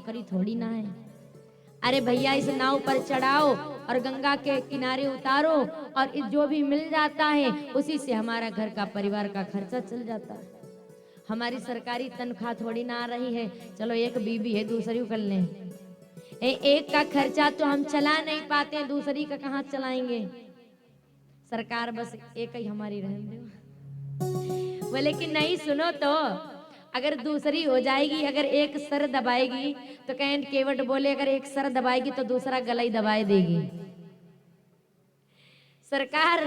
नौकरी थोड़ी ना है। अरे भैया इस नाव पर चढ़ाओ और गंगा के किनारे उतारो और जो भी मिल जाता है उसी से हमारा घर का परिवार का खर्चा चल जाता है। हमारी सरकारी तनख्वाह थोड़ी ना आ रही है, चलो एक बीबी है दूसरी कर लें। एक का खर्चा तो हम चला नहीं पाते, दूसरी का कहाँ चलाएंगे। सरकार बस एक ही हमारी रहने दो। वो लेकिन नहीं, सुनो तो अगर दूसरी हो जाएगी, अगर एक सर दबाएगी तो कहें केवट बोले अगर एक सर दबाएगी तो दूसरा गला ही दबाए देगी। सरकार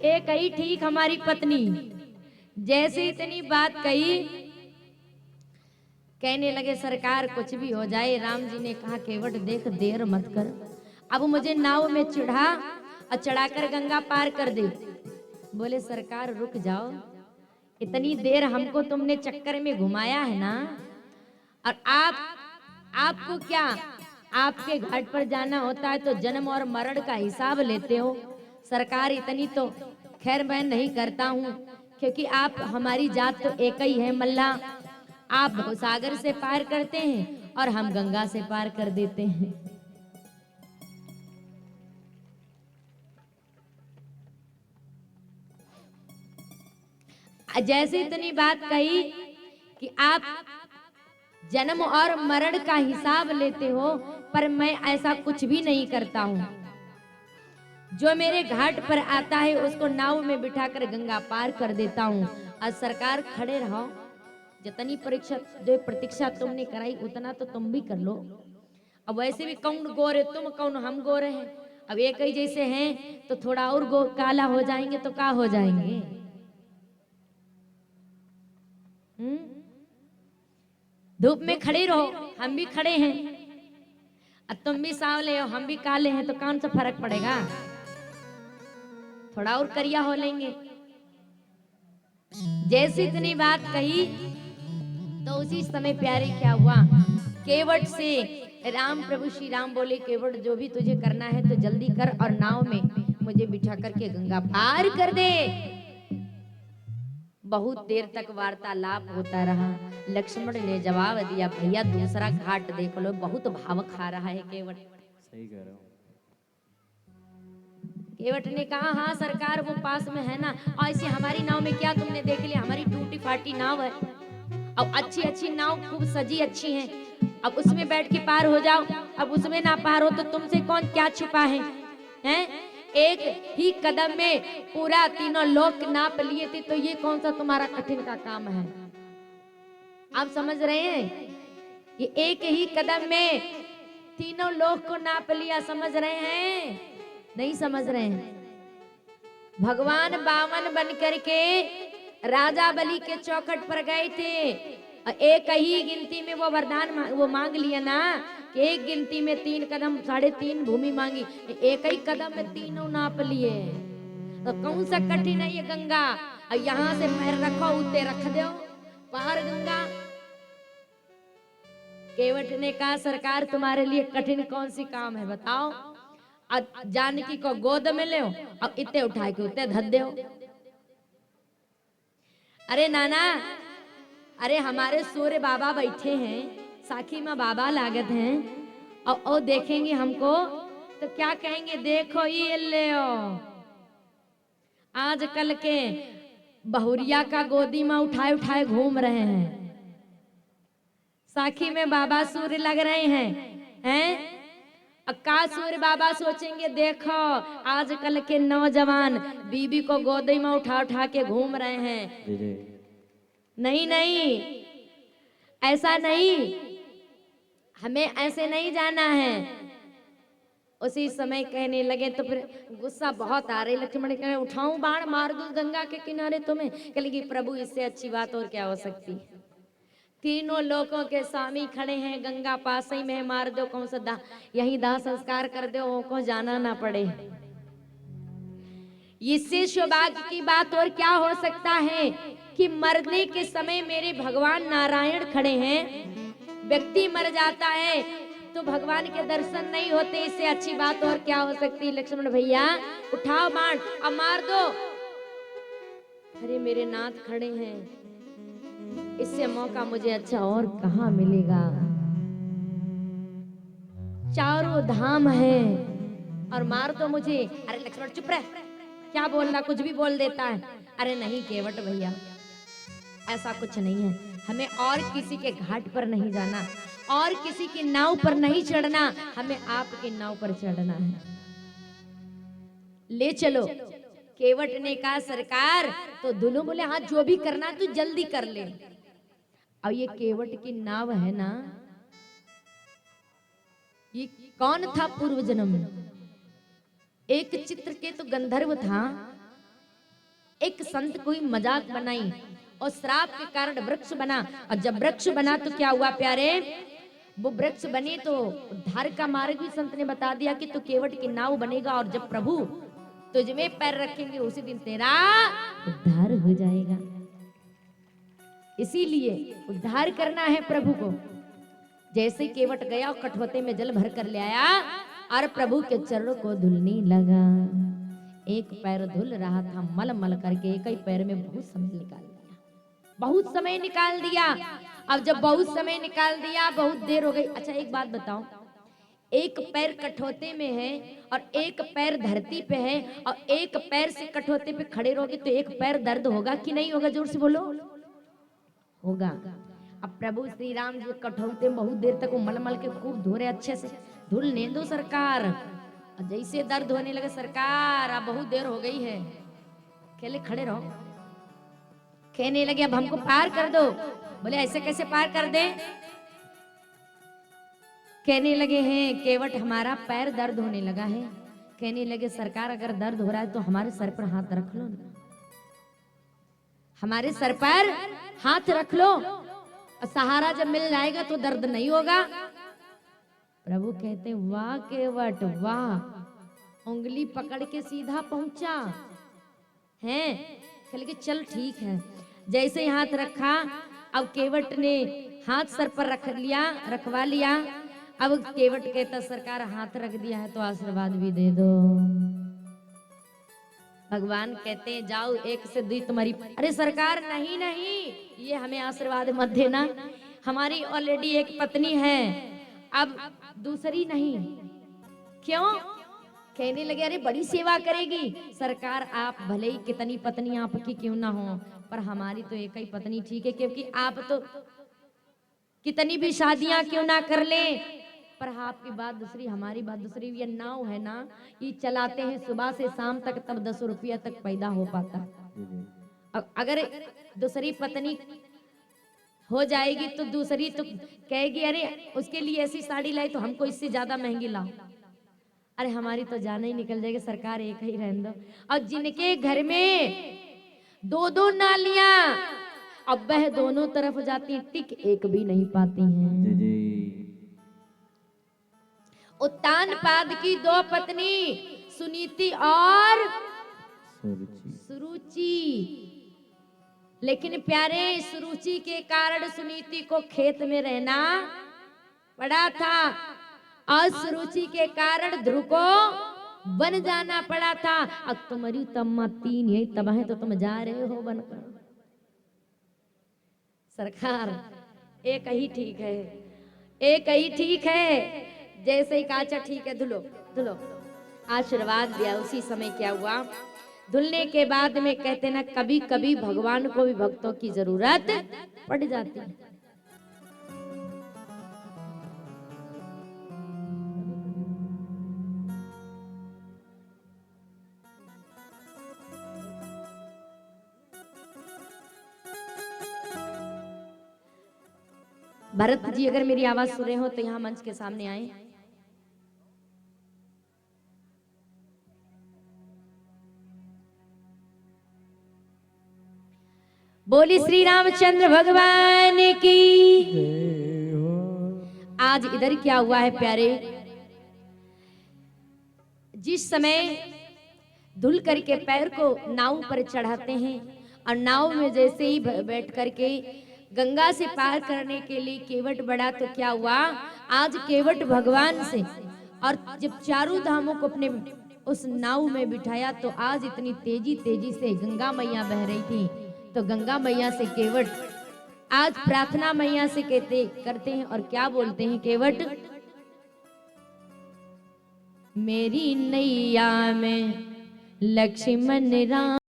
एक ही ठीक हमारी पत्नी। जैसे इतनी बात कही कहने लगे सरकार कुछ भी हो जाए। राम जी ने कहा केवट देख देर मत कर, अब मुझे नाव में चढ़ा और चढ़ाकर गंगा पार कर दे। बोले सरकार रुक जाओ, इतनी देर हमको तुमने चक्कर में घुमाया है ना, और आपको क्या, आपके घाट पर जाना होता है तो जन्म और मरण का हिसाब लेते हो। सरकार इतनी तो खैर मैं नहीं करता हूँ, क्योंकि आप हमारी जात तो एक ही है मल्ला। आप भवसागर से पार करते हैं और हम गंगा से पार कर देते हैं। जैसे इतनी बात कही कि आप जन्म और मरण का हिसाब लेते हो, पर मैं ऐसा कुछ भी नहीं करता हूं। जो मेरे घाट पर आता है उसको नाव में बिठाकर गंगा पार कर देता हूं। आज सरकार खड़े रहो, जितनी परीक्षा जो प्रतीक्षा तुमने कराई उतना तो तुम भी कर लो। अब वैसे भी कौन गोरे तुम, कौन हम गोरे हैं। अब एक ही जैसे हैं तो थोड़ा और काला हो जाएंगे तो क्या हो जाएंगे। धूप में खड़े रहो, हम भी खड़े हैं। अब तुम भी सांवले हो हम भी काले हैं, तो कौन सा फर्क पड़ेगा। थोड़ा और करिया हो लेंगे। जैसे इतनी बात कही तो उसी समय प्यारे क्या हुआ, केवट से राम प्रभु श्री राम बोले केवट जो भी तुझे करना है तो जल्दी कर और नाव में मुझे बिठा करके गंगा पार कर दे। बहुत देर तक वार्तालाप होता रहा। लक्ष्मण ने जवाब दिया भैया दूसरा घाट देख लो, बहुत भाव खा रहा है केवट। सही कह रहे हो। केवट ने कहा हाँ सरकार वो पास में है ना, और ऐसी हमारी नाव में क्या तुमने देख लिया, हमारी टूटी फाटी नाव है। अब अच्छी अच्छी नाव खूब सजी अच्छी है, अब उसमें बैठ के पार हो जाओ। अब उसमें ना पार हो तो तुमसे कौन क्या छुपा है, हैं? एक ही कदम में पूरा तीनों लोक नाप लिए थे, तो ये कौन सा तुम्हारा कठिन का काम है। आप समझ रहे हैं, ये एक ही कदम में तीनों लोक को नाप लिया। समझ रहे हैं, नहीं समझ रहे हैं। भगवान बामन बन करके राजा बलि के चौखट पर गए थे, और एक ही गिनती में वो वरदान वो मांग लिया ना कि एक गिनती में 3 कदम 3.5 भूमि मांगी, एक ही कदम में तीनों नाप लिए। तो कौन सा कठिन है ये गंगा। और यहाँ से पैर रखो उते रख दो पार गंगा। केवट ने कहा सरकार तुम्हारे लिए कठिन कौन सी काम है बताओ। जानकी को गोद में ले और इतने उठा के उतने धर दो। अरे नाना, अरे हमारे सूर्य बाबा बैठे हैं, साखी में बाबा लागत हैं, और देखेंगे हमको तो क्या कहेंगे, देखो ये ले आजकल के बहुरिया का गोदी में उठाए उठाए घूम रहे हैं। साखी में बाबा सूर्य लग रहे हैं। अक्का सूर्य बाबा सोचेंगे देखो आजकल के नौजवान बीबी को गोदी में उठा उठा के घूम रहे हैं। नहीं नहीं, ऐसा नहीं, हमें ऐसे नहीं जाना है। उसी समय कहने लगे तो फिर गुस्सा बहुत आ रही। लक्ष्मण कहे उठाऊं बाण मार दूं गंगा के किनारे तुम्हें। कहेंगे प्रभु इससे अच्छी बात और क्या हो सकती। तीनों लोगों के स्वामी खड़े हैं, गंगा पास ही में मार दो, कौन सा यही दाह संस्कार कर दो, को जाना ना पड़े। इससे सौभाग्य की बात और क्या हो सकता है कि मरने के समय मेरे भगवान नारायण खड़े हैं। व्यक्ति मर जाता है तो भगवान के दर्शन नहीं होते, इससे अच्छी बात और क्या हो सकती। लक्ष्मण भैया उठाओ बाण अब मार दो। अरे मेरे नाथ खड़े हैं, इससे मौका मुझे अच्छा और कहां मिलेगा। चारों धाम है और मार दो मुझे। अरे लक्ष्मण चुप रह, क्या बोलना, कुछ भी बोल देता है। अरे नहीं केवट भैया, ऐसा कुछ नहीं है। हमें और किसी के घाट पर नहीं जाना और किसी की नाव पर नहीं चढ़ना, हमें आपके नाव पर चढ़ना है। ले चलो। केवट ने कहा सरकार, तो दुल्लू बोले हाँ जो भी करना तू जल्दी कर ले। और ये केवट की नाव है ना, ये कौन था पूर्व जन्म में? एक चित्र के तो गंधर्व था। एक संत कोई मजाक बनाई और श्राप के कारण वृक्ष बना। और जब वृक्ष बना तो क्या हुआ प्यारे, वो वृक्ष बने तो उद्धार का मार्ग भी संत ने बता दिया कि तू केवट की नाव बनेगा और जब प्रभु तुझ में पैर रखेंगे उसी दिन तेरा उद्धार हो जाएगा। इसीलिए उद्धार करना है प्रभु को। जैसे केवट गया और कठोते में जल भर कर ले आया और प्रभु के चरणों को धुलने लगा। एक पैर धुल रहा था मल मल करके, एक ही पैर में बहुत समय निकाल दिया, बहुत समय निकाल दिया। अब जब बहुत समय निकाल दिया, बहुत देर हो गई। अच्छा एक बात बताओ, एक पैर कठोते में है और एक पैर धरती पे है और एक पैर से कठोते पे खड़े रहोगे तो एक पैर दर्द होगा कि नहीं होगा? जोर से बोलो। होगा। अब प्रभु श्री राम जी कठौते में बहुत देर तक वो मलमल के खूब धो रहे, अच्छे से धुल ने दो सरकार। और जैसे दर्द होने लगे, सरकार अब बहुत देर हो गई है, खेले खड़े रहो। कहने लगे अब हमको पार कर दो। बोले ऐसे कैसे पार कर दे? कहने लगे हैं केवट हमारा पैर दर्द होने लगा है। कहने लगे सरकार अगर दर्द हो रहा है तो हमारे सर पर हाथ रख लो ना, हमारे सर पर हाथ रख लो, सहारा जब मिल जाएगा तो दर्द नहीं होगा। प्रभु कहते वाह केवट वाह, उंगली पकड़ के सीधा पहुंचा है। कह के चल ठीक है। जैसे ही हाथ रखा, अब केवट ने हाथ सर पर रखवा लिया। अब केवट कहता सरकार हाथ रख दिया है तो आशीर्वाद भी दे दो। भगवान कहते हैं जाओ एक से दी तुम्हारी। अरे सरकार नहीं नहीं, ये हमें आशीर्वाद मत देना, हमारी ऑलरेडी एक पत्नी है, अब दूसरी नहीं। क्यों? कहने लगे अरे बड़ी सेवा करेगी। सरकार आप भले ही कितनी पत्नी आपकी क्यों ना हो, पर हमारी तो एक ही पत्नी ठीक है, क्योंकि आप तो कितनी भी शादियां क्यों ना कर ले, पर आपकी बात दूसरी हमारी बात दूसरी। ये नाव है ना, ये चलाते हैं सुबह से शाम तक, तब 10 रुपया तक पैदा हो पाता। अगर दूसरी पत्नी हो जाएगी तो दूसरी तो कहेगी अरे उसके लिए ऐसी साड़ी लाई तो हमको इससे ज्यादा महंगी लाओ। अरे हमारी तो जान ही निकल जाएगी, सरकार एक ही रहने दो। और जिनके घर में दो दो नालियां, अब वह दोनों तरफ जाती टिक एक भी नहीं पाती हैं। उत्तान पाद की दो पत्नी सुनीति और सुरुचि, लेकिन प्यारे सुरुचि के कारण सुनीति को खेत में रहना पड़ा था और सुरुचि के कारण ध्रुव को बन जाना पड़ा था। अब तुम्हारी तम्मा तीन यही तब है तो तुम जा रहे हो बनकर। सरकार एक ही ठीक है, एक ही ठीक है। जैसे ही काचा ठीक है धुलो धुलो, आशीर्वाद दिया। उसी समय क्या हुआ, धुलने के बाद में कहते ना कभी कभी भगवान को भी भक्तों की जरूरत पड़ जाती है। भरत जी अगर मेरी आवाज सुन रहे हो तो यहाँ मंच के सामने आए। बोली श्री रामचंद्र भगवान की। आज इधर क्या हुआ है प्यारे, जिस समय धुल करके पैर को नाव पर चढ़ाते हैं और नाव में जैसे ही बैठ करके गंगा से पार करने के लिए केवट बढ़ा तो क्या हुआ, आज केवट भगवान से और जब चारों धामों को अपने उस नाव में बिठाया तो आज इतनी तेजी तेजी से गंगा मैया बह रही थी। तो गंगा मैया से केवट आज प्रार्थना मैया से करते हैं और क्या बोलते हैं केवट, मेरी नैया में लक्ष्मण राम